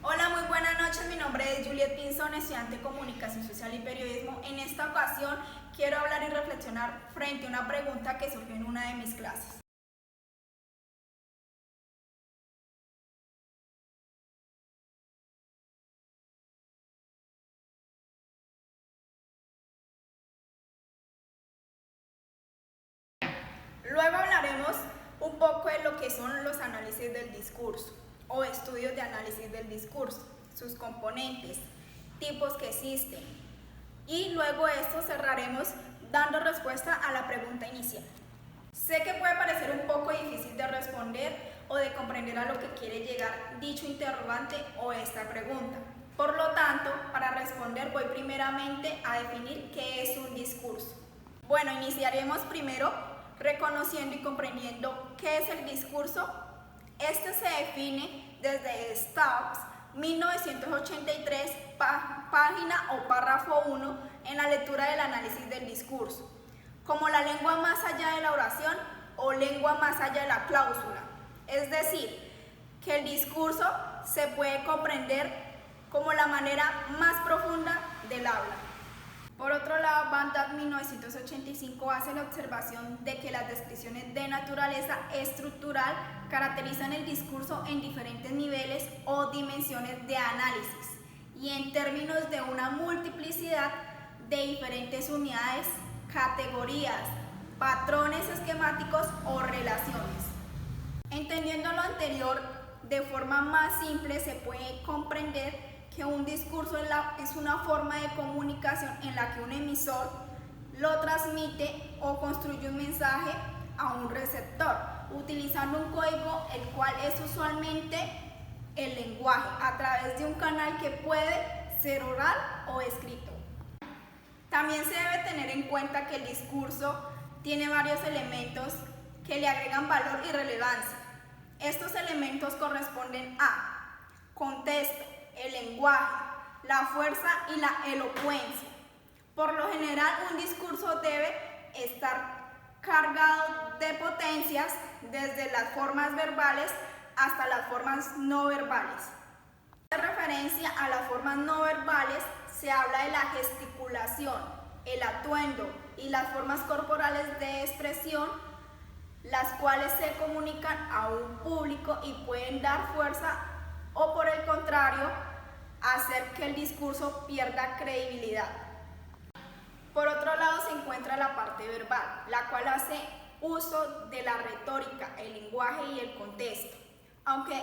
Hola, muy buenas noches. Mi nombre es Juliet Pinzón, estudiante de Comunicación Social y Periodismo. En esta ocasión quiero hablar y reflexionar frente a una pregunta que surgió en una de mis clases. Luego hablaremos un poco de lo que son los análisis del discurso o estudios de análisis del discurso, sus componentes, tipos que existen, y luego esto cerraremos dando respuesta a la pregunta inicial. Sé que puede parecer un poco difícil de responder o de comprender a lo que quiere llegar dicho interrogante o esta pregunta. Por lo tanto, para responder voy primeramente a definir qué es un discurso. Bueno, iniciaremos primero reconociendo y comprendiendo qué es el discurso. Este se define desde Stubbs, 1983, página o párrafo 1 en la lectura del análisis del discurso, como la lengua más allá de la oración o lengua más allá de la cláusula. Es decir, que el discurso se puede comprender como la manera más profunda del habla. Por otro lado, Van Damme 1985 hace la observación de que las descripciones de naturaleza estructural caracterizan el discurso en diferentes niveles o dimensiones de análisis y en términos de una multiplicidad de diferentes unidades, categorías, patrones esquemáticos o relaciones. Entendiendo lo anterior, de forma más simple se puede comprender que un discurso es una forma de comunicación en la que un emisor lo transmite o construye un mensaje a un receptor, utilizando un código el cual es usualmente el lenguaje, a través de un canal que puede ser oral o escrito. También se debe tener en cuenta que el discurso tiene varios elementos que le agregan valor y relevancia. Estos elementos corresponden a contexto, el lenguaje, la fuerza y la elocuencia. Por lo general, un discurso debe estar cargado de potencias desde las formas verbales hasta las formas no verbales. En referencia a las formas no verbales, se habla de la gesticulación, el atuendo y las formas corporales de expresión, las cuales se comunican a un público y pueden dar fuerza o, por el contrario, hacer que el discurso pierda credibilidad. Por otro lado se encuentra la parte verbal, la cual hace uso de la retórica, el lenguaje y el contexto. Aunque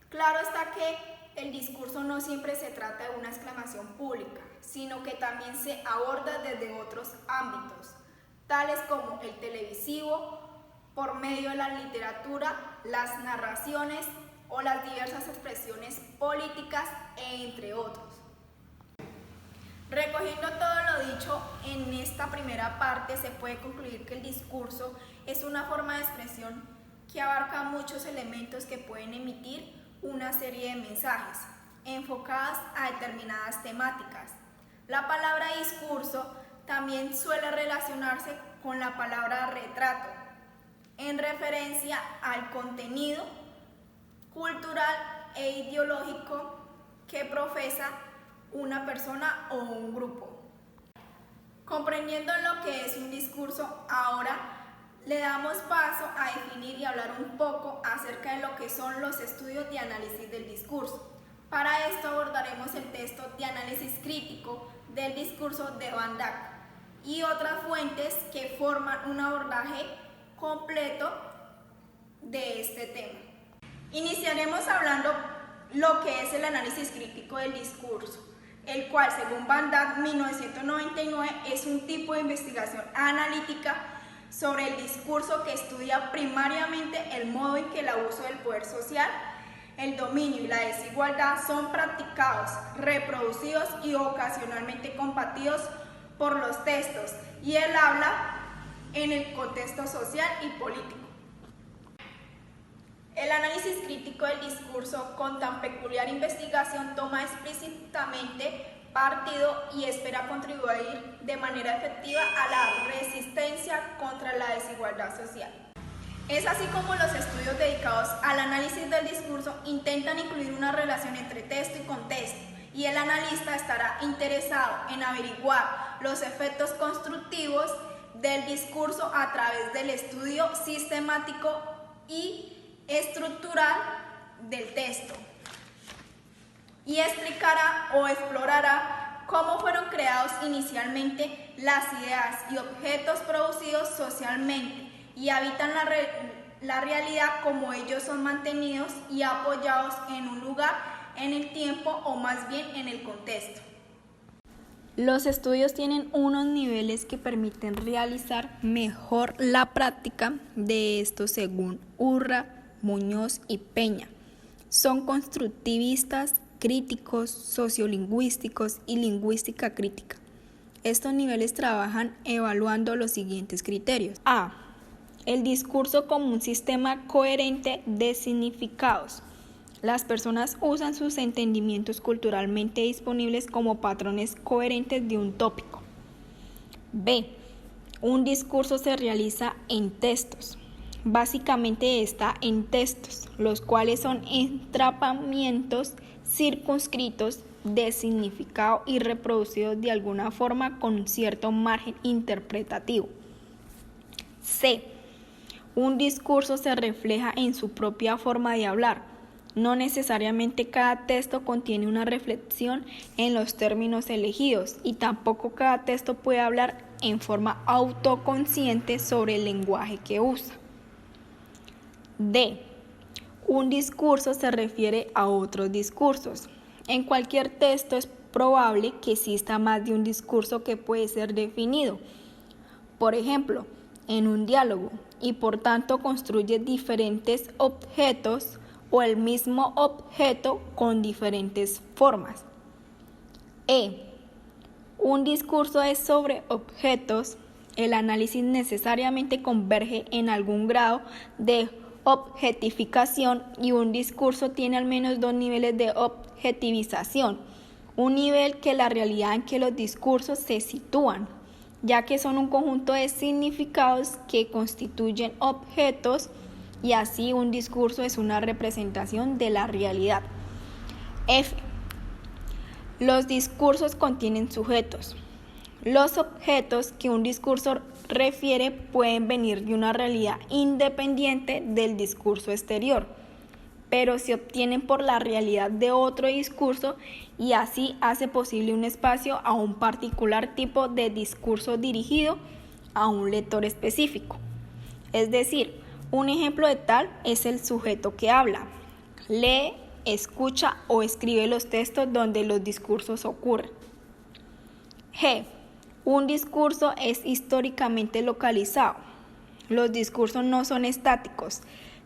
claro está que el discurso no siempre se trata de una exclamación pública, sino que también se aborda desde otros ámbitos, tales como el televisivo, por medio de la literatura, las narraciones o las diversas expresiones políticas, entre otros. Recogiendo todo lo dicho en esta primera parte, se puede concluir que el discurso es una forma de expresión que abarca muchos elementos que pueden emitir una serie de mensajes enfocadas a determinadas temáticas. La palabra discurso también suele relacionarse con la palabra retrato, en referencia al contenido cultural e ideológico que profesa una persona o un grupo. Comprendiendo lo que es un discurso, ahora le damos paso a definir y hablar un poco acerca de lo que son los estudios de análisis del discurso. Para esto abordaremos el texto de análisis crítico del discurso de Van Damme y otras fuentes que forman un abordaje completo de este tema. Iniciaremos hablando lo que es el análisis crítico del discurso, el cual, según Van Damme 1999, es un tipo de investigación analítica sobre el discurso que estudia primariamente el modo en que el abuso del poder social, el dominio y la desigualdad son practicados, reproducidos y ocasionalmente compartidos por los textos y el habla en el contexto social y político. El análisis crítico del discurso con tan peculiar investigación toma explícitamente partido y espera contribuir de manera efectiva a la resistencia contra la desigualdad social. Es así como los estudios dedicados al análisis del discurso intentan incluir una relación entre texto y contexto, y el analista estará interesado en averiguar los efectos constructivos del discurso a través del estudio sistemático y estructural del texto, y explicará o explorará cómo fueron creados inicialmente las ideas y objetos producidos socialmente y habitan la realidad, como ellos son mantenidos y apoyados en un lugar, en el tiempo o más bien en el contexto. Los estudios tienen unos niveles que permiten realizar mejor la práctica de esto según Urra, Muñoz y Peña. Son constructivistas, críticos, sociolingüísticos y lingüística crítica. Estos niveles trabajan evaluando los siguientes criterios. A. El discurso como un sistema coherente de significados. Las personas usan sus entendimientos culturalmente disponibles como patrones coherentes de un tópico. B. Un discurso se realiza en textos. Básicamente está en textos, los cuales son entrapamientos circunscritos de significado y reproducidos de alguna forma con un cierto margen interpretativo. C. Un discurso se refleja en su propia forma de hablar. No necesariamente cada texto contiene una reflexión en los términos elegidos, y tampoco cada texto puede hablar en forma autoconsciente sobre el lenguaje que usa. D. Un discurso se refiere a otros discursos. En cualquier texto es probable que exista más de un discurso que puede ser definido. Por ejemplo, en un diálogo, y por tanto construye diferentes objetos o el mismo objeto con diferentes formas. E. Un discurso es sobre objetos. El análisis necesariamente converge en algún grado de objetificación, y un discurso tiene al menos dos niveles de objetivización. Un nivel que es la realidad en que los discursos se sitúan, ya que son un conjunto de significados que constituyen objetos, y así un discurso es una representación de la realidad. F. Los discursos contienen sujetos. Los objetos que un discurso refiere pueden venir de una realidad independiente del discurso exterior, pero se obtienen por la realidad de otro discurso, y así hace posible un espacio a un particular tipo de discurso dirigido a un lector específico. Es decir, un ejemplo de tal es el sujeto que habla, lee, escucha o escribe los textos donde los discursos ocurren. G. Un discurso es históricamente localizado. Los discursos no son estáticos.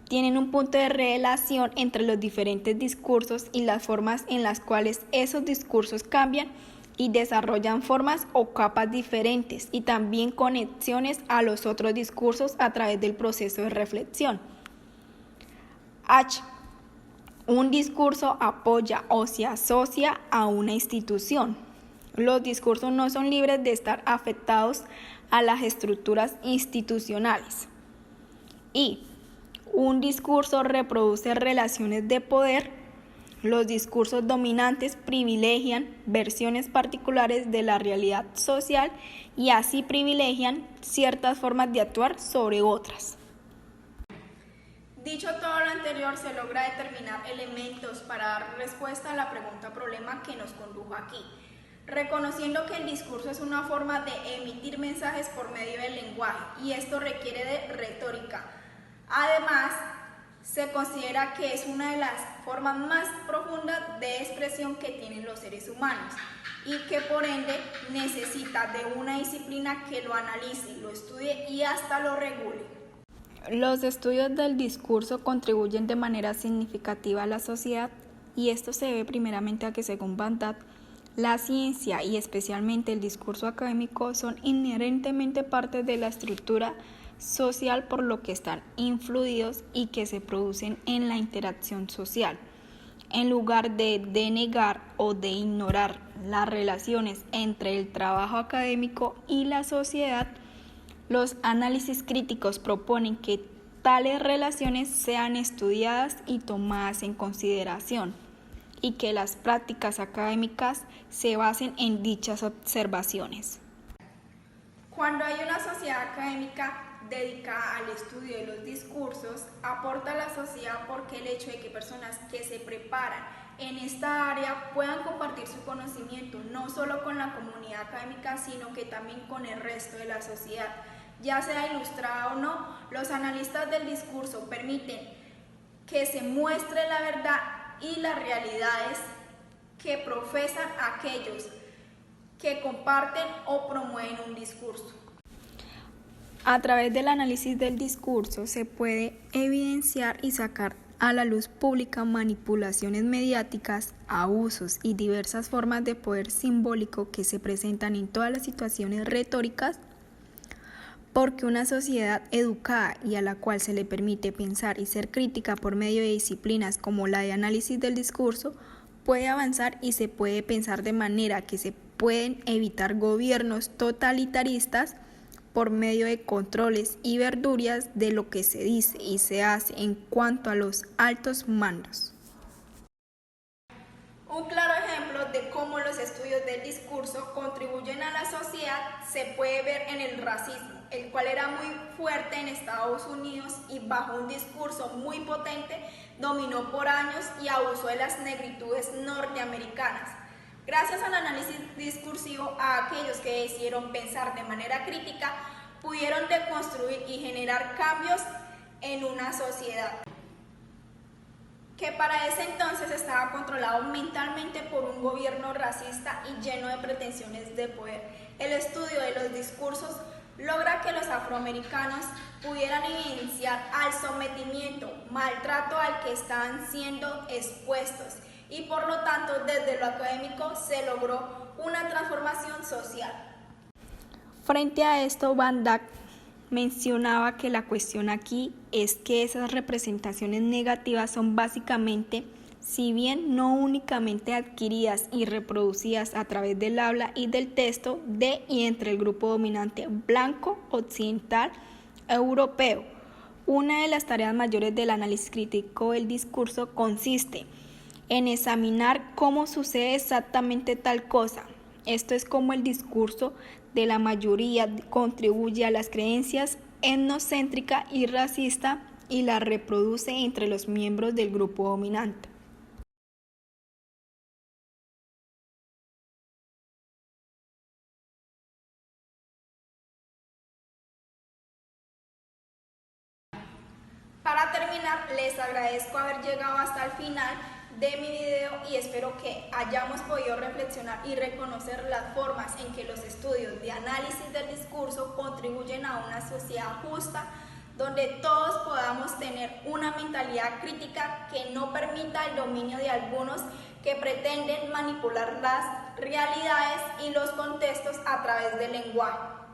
Tienen un punto de relación entre los diferentes discursos y las formas en las cuales esos discursos cambian y desarrollan formas o capas diferentes, y también conexiones a los otros discursos a través del proceso de reflexión. H. Un discurso apoya o se asocia a una institución. Los discursos no son libres de estar afectados a las estructuras institucionales. Y un discurso reproduce relaciones de poder. Los discursos dominantes privilegian versiones particulares de la realidad social, y así privilegian ciertas formas de actuar sobre otras. Dicho todo lo anterior, se logra determinar elementos para dar respuesta a la pregunta-problema que nos condujo aquí, reconociendo que el discurso es una forma de emitir mensajes por medio del lenguaje, y esto requiere de retórica. Además, se considera que es una de las formas más profundas de expresión que tienen los seres humanos, y que por ende necesita de una disciplina que lo analice, lo estudie y hasta lo regule. Los estudios del discurso contribuyen de manera significativa a la sociedad, y esto se debe primeramente a que, según Bandat, la ciencia y especialmente el discurso académico son inherentemente parte de la estructura social, por lo que están influidos y que se producen en la interacción social. En lugar de denegar o de ignorar las relaciones entre el trabajo académico y la sociedad, los análisis críticos proponen que tales relaciones sean estudiadas y tomadas en consideración, y que las prácticas académicas se basen en dichas observaciones. Cuando hay una sociedad académica dedicada al estudio de los discursos, aporta a la sociedad porque el hecho de que personas que se preparan en esta área puedan compartir su conocimiento no solo con la comunidad académica, sino que también con el resto de la sociedad. Ya sea ilustrada o no, los analistas del discurso permiten que se muestre la verdad y las realidades que profesan aquellos que comparten o promueven un discurso. A través del análisis del discurso se puede evidenciar y sacar a la luz pública manipulaciones mediáticas, abusos y diversas formas de poder simbólico que se presentan en todas las situaciones retóricas, porque una sociedad educada y a la cual se le permite pensar y ser crítica por medio de disciplinas como la de análisis del discurso, puede avanzar y se puede pensar de manera que se pueden evitar gobiernos totalitaristas por medio de controles y verdurias de lo que se dice y se hace en cuanto a los altos mandos. Un claro ejemplo de cómo los estudios del discurso contribuyen a la sociedad se puede ver en el racismo, el cual era muy fuerte en Estados Unidos y bajo un discurso muy potente dominó por años y abusó de las negritudes norteamericanas. Gracias al análisis discursivo, a aquellos que decidieron pensar de manera crítica, pudieron deconstruir y generar cambios en una sociedad que para ese entonces estaba controlado mentalmente por un gobierno racista y lleno de pretensiones de poder. El estudio de los discursos logra que los afroamericanos pudieran evidenciar al sometimiento, maltrato al que estaban siendo expuestos, y por lo tanto desde lo académico se logró una transformación social. Frente a esto, Van Dyck mencionaba que la cuestión aquí es que esas representaciones negativas son básicamente, si bien no únicamente adquiridas y reproducidas a través del habla y del texto de y entre el grupo dominante blanco, occidental, europeo. Una de las tareas mayores del análisis crítico del discurso consiste en examinar cómo sucede exactamente tal cosa. Esto es cómo el discurso de la mayoría contribuye a las creencias etnocéntrica y racista y la reproduce entre los miembros del grupo dominante. Para terminar, les agradezco haber llegado hasta el final de mi video y espero que hayamos podido reflexionar y reconocer las formas en que los estudios de análisis del discurso contribuyen a una sociedad justa, donde todos podamos tener una mentalidad crítica que no permita el dominio de algunos que pretenden manipular las realidades y los contextos a través del lenguaje.